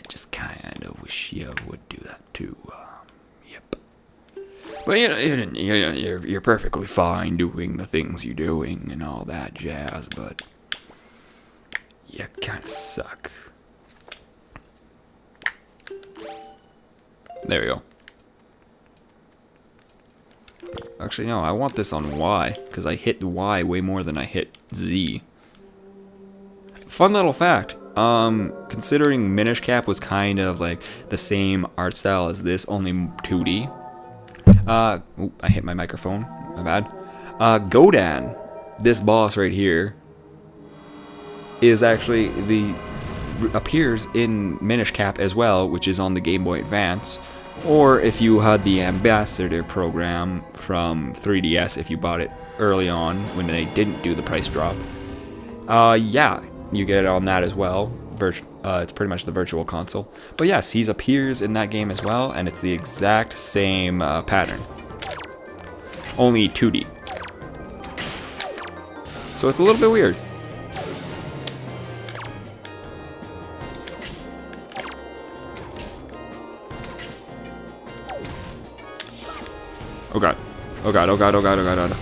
just kind of wish you would do that too. Yep. But you're perfectly fine doing the things you're doing and all that jazz, but you kind of suck. There we go. Actually, no, I want this on Y, because I hit Y way more than I hit Z. Fun little fact, considering Minish Cap was kind of like the same art style as this, only 2D. Ooh, I hit my microphone, my bad. Godan, this boss right here, is actually appears in Minish Cap as well, which is on the Game Boy Advance. Or if you had the Ambassador program from 3DS, if you bought it early on when they didn't do the price drop, yeah, you get it on that as well. It's pretty much the virtual console. But yes, he appears in that game as well, and it's the exact same pattern, only 2D. So it's a little bit weird. Oh god. Oh god, oh god, oh god, oh god, oh god.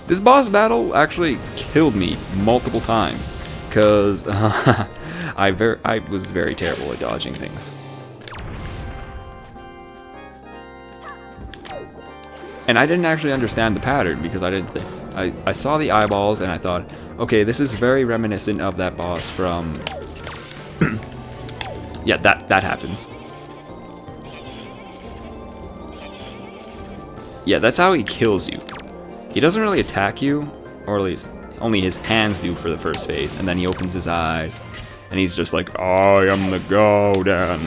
This boss battle actually killed me multiple times, because I was very terrible at dodging things. And I didn't actually understand the pattern, because I didn't think... I saw the eyeballs and I thought, okay, this is very reminiscent of that boss from... Yeah, that happens. Yeah, that's how he kills you. He doesn't really attack you, or at least only his hands do for the first phase, and then he opens his eyes, and he's just like, I am the Godan.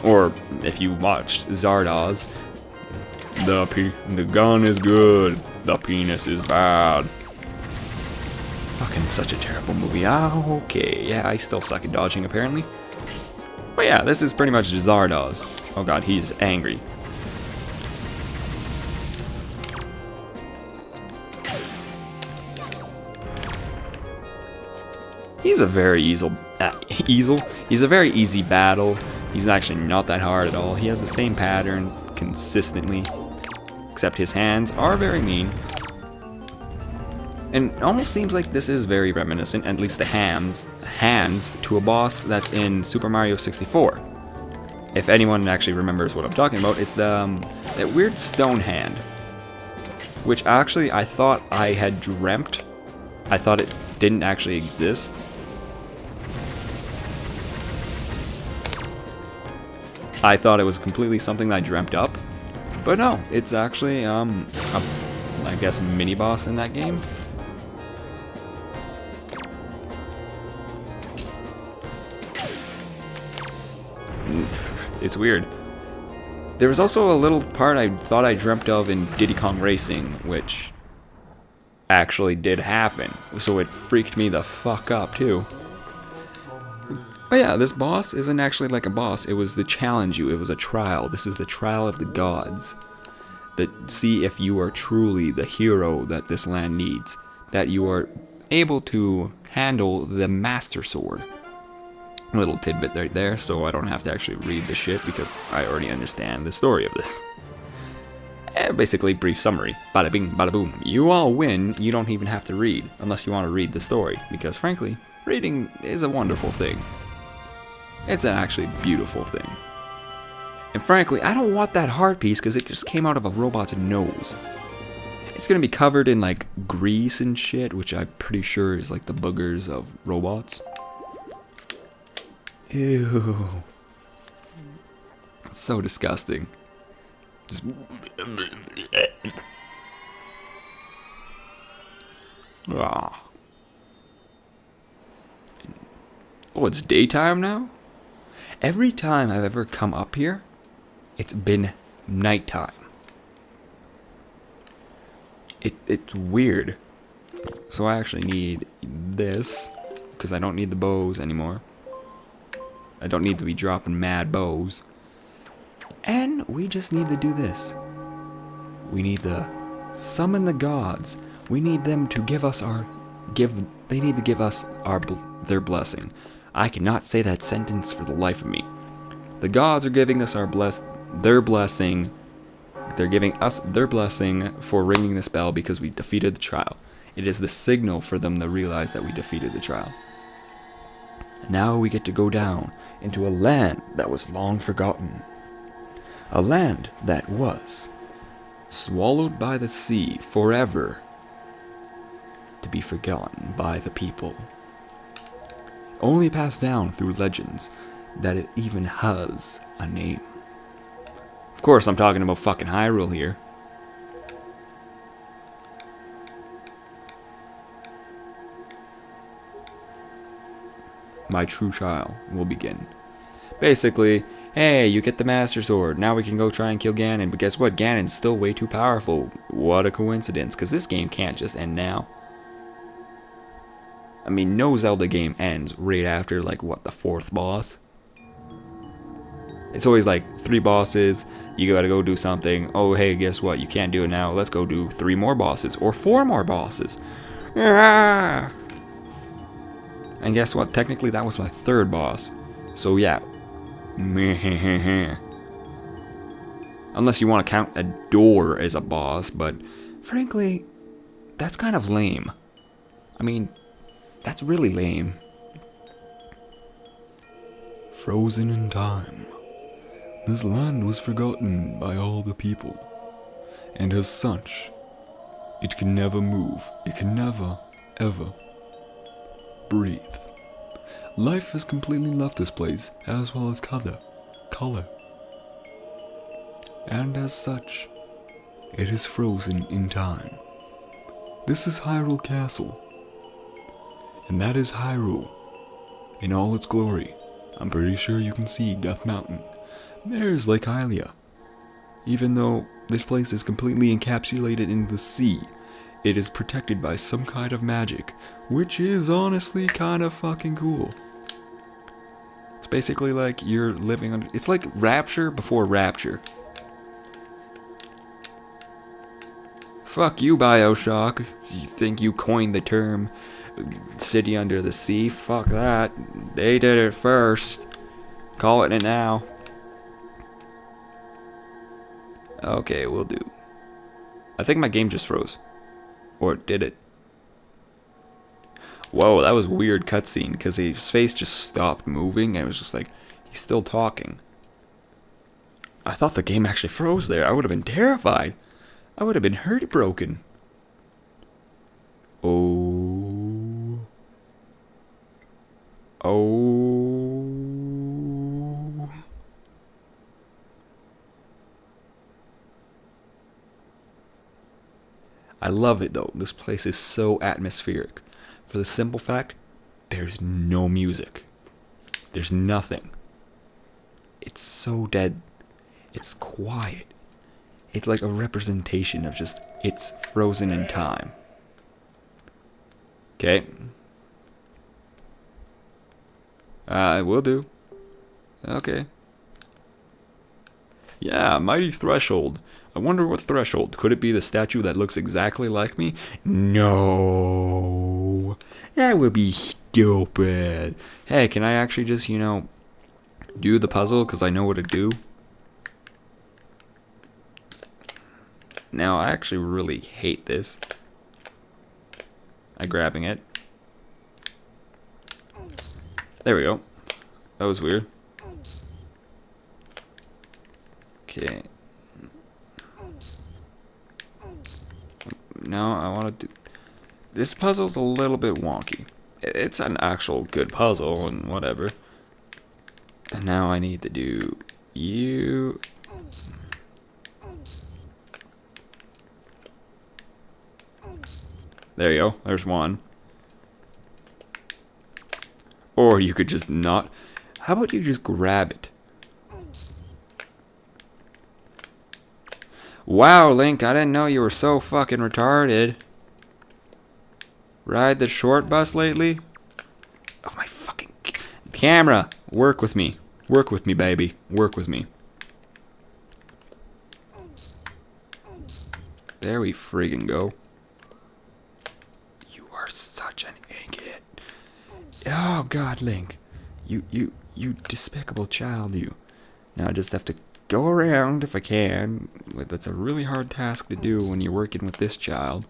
Or, if you watched Zardoz, the gun is good, the penis is bad. Fucking such a terrible movie. Okay, yeah, I still suck at dodging apparently. But yeah, this is pretty much Zardoz. Oh god, he's angry. He's a very He's a very easy battle. He's actually not that hard at all. He has the same pattern consistently, except his hands are very mean. And it almost seems like this is very reminiscent, at least the hands, to a boss that's in Super Mario 64. If anyone actually remembers what I'm talking about, it's that weird stone hand, which actually I thought I had dreamt. I thought it didn't actually exist. I thought it was completely something that I dreamt up, but no, it's actually I guess mini boss in that game. It's weird. There was also a little part I thought I dreamt of in Diddy Kong Racing, which actually did happen, so it freaked me the fuck up too. But yeah, this boss isn't actually like a boss. It was to challenge you. It was a trial. This is the trial of the gods. That see if you are truly the hero that this land needs. That you are able to handle the Master Sword. A little tidbit right there, so I don't have to actually read the shit because I already understand the story of this. Basically, brief summary. Bada bing, bada boom. You all win. You don't even have to read unless you want to read the story, because frankly, reading is a wonderful thing. It's an actually beautiful thing. And frankly, I don't want that heart piece because it just came out of a robot's nose. It's gonna be covered in like grease and shit, which I'm pretty sure is like the boogers of robots. Ew. It's so disgusting. Just... Ah. Oh, it's daytime now? Every time I've ever come up here, it's been nighttime. It's weird. So I actually need this, because I don't need the bows anymore. I don't need to be dropping mad bows. And we just need to do this. We need to Summon the gods. We need them to give us they need to give us their blessing. I cannot say that sentence for the life of me. The gods are giving us their blessing. They're giving us their blessing for ringing this bell because we defeated the trial. It is the signal for them to realize that we defeated the trial. Now we get to go down into a land that was long forgotten. A land that was swallowed by the sea forever, to be forgotten by the people. Only passed down through legends that it even has a name. Of course, I'm talking about fucking Hyrule here. My true trial will begin. Basically, hey, you get the Master Sword. Now we can go try and kill Ganon. But guess what? Ganon's still way too powerful. What a coincidence, because this game can't just end now. I mean, no Zelda game ends right after, like, what, the 4th boss? It's always like 3 bosses, you gotta go do something. Oh, hey, guess what? You can't do it now. Let's go do 3 more bosses, or 4 more bosses. Ah! And guess what? Technically, that was my 3rd boss. So, yeah. Unless you want to count a door as a boss, but frankly, that's kind of lame. I mean, that's really lame. Frozen in time. This land was forgotten by all the people, and as such, it can never move. It can never, ever breathe. Life has completely left this place, as well as color. And as such, it is frozen in time. This is Hyrule Castle, and that is Hyrule in all its glory. I'm pretty sure you can see Death Mountain. There's Lake Hylia. Even though this place is completely encapsulated in the sea, it is protected by some kind of magic, which is honestly kind of fucking cool. It's basically like you're living under... It's like Rapture before Rapture. Fuck you, BioShock. You think you coined the term city under the sea? Fuck that. They did it first. Call it now. Okay, we'll do. I think my game just froze. Or did it? Whoa, that was a weird cutscene, because his face just stopped moving, and it was just like, he's still talking. I thought the game actually froze there. I would have been terrified. I would have been heartbroken. Oh. I love it though. This place is so atmospheric. For the simple fact, there's no music. There's nothing. It's so dead. It's quiet. It's like a representation of just, it's frozen in time. Okay. Will do. Okay. Yeah, Mighty Threshold. I wonder what threshold. Could it be the statue that looks exactly like me? No. That would be stupid. Hey, can I actually just, do the puzzle because I know what to do? Now, I actually really hate this. I'm grabbing it. There we go. That was weird. Okay. No, I want to do... This puzzle's a little bit wonky. It's an actual good puzzle and whatever. And now I need to do you... There you go. There's one. Or you could just not... How about you just grab it? Wow, Link, I didn't know you were so fucking retarded. Ride the short bus lately? Oh, my fucking... Camera! Work with me. Work with me, baby. Work with me. There we friggin' go. You are such an idiot. Oh God, Link. You despicable child, you. Now I just have to go around if I can. That's a really hard task to do when you're working with this child.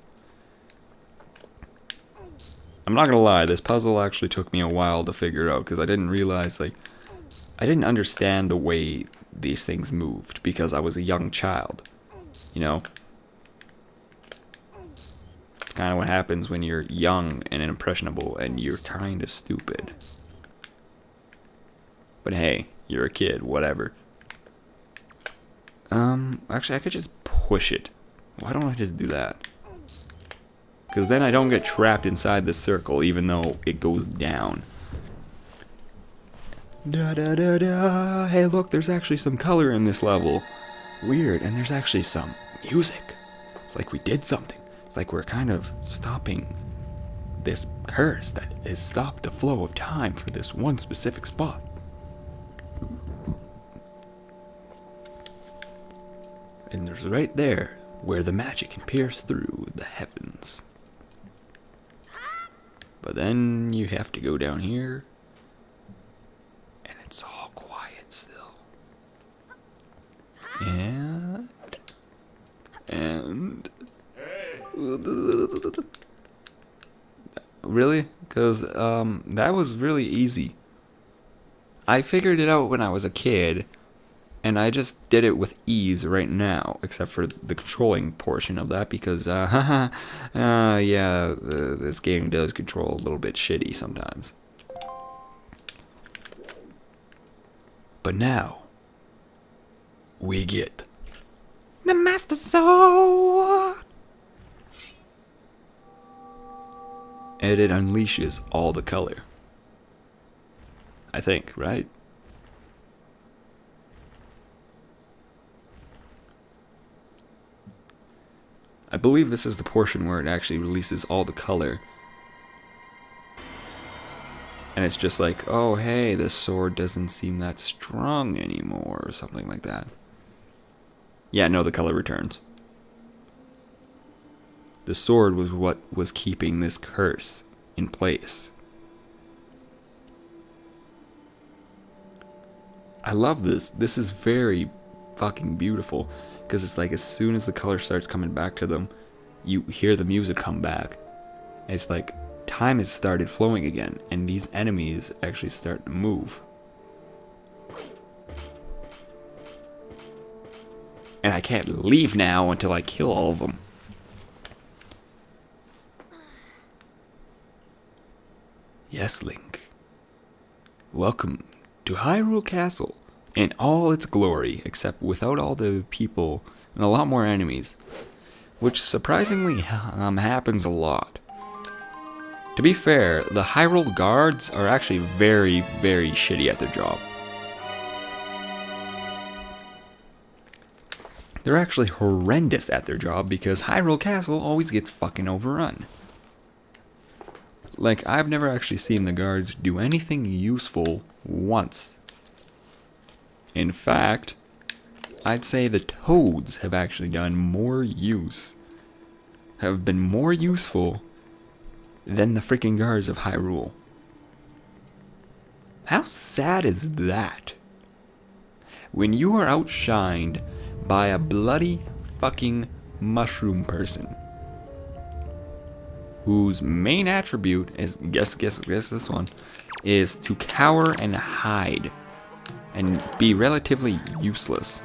I'm not gonna lie, this puzzle actually took me a while to figure out because I didn't realize, like, I didn't understand the way these things moved because I was a young child. You know? It's kind of what happens when you're young and impressionable and you're kind of stupid. But hey, you're a kid, whatever. Actually, I could just push it. Why don't I just do that? Because then I don't get trapped inside the circle, even though it goes down. Da da da da. Hey, look, there's actually some color in this level. Weird, and there's actually some music. It's like we did something. It's like we're kind of stopping this curse that has stopped the flow of time for this one specific spot. And there's right there where the magic can pierce through the heavens. But then you have to go down here, and it's all quiet still. And really? Because that was really easy. I figured it out when I was a kid, and I just did it with ease right now, except for the controlling portion of that, because, yeah, this game does control a little bit shitty sometimes. But now, we get the Master Sword! And it unleashes all the color. I think, right? I believe this is the portion where it actually releases all the color. And it's just like, oh hey, this sword doesn't seem that strong anymore, or something like that. Yeah, no, the color returns. The sword was what was keeping this curse in place. I love this. This is very fucking beautiful. Because it's like as soon as the color starts coming back to them, you hear the music come back. It's like time has started flowing again, and these enemies actually start to move. And I can't leave now until I kill all of them. Yes, Link. Welcome to Hyrule Castle in all its glory, except without all the people and a lot more enemies, which surprisingly happens a lot. To be fair, the Hyrule guards are actually very, very shitty at their job. They're actually horrendous at their job because Hyrule Castle always gets fucking overrun. Like, I've never actually seen the guards do anything useful once. In fact, I'd say the toads have actually done more use, have been more useful than the freaking guards of Hyrule. How sad is that? When you are outshined by a bloody fucking mushroom person whose main attribute is, guess this one, is to cower and hide and be relatively useless.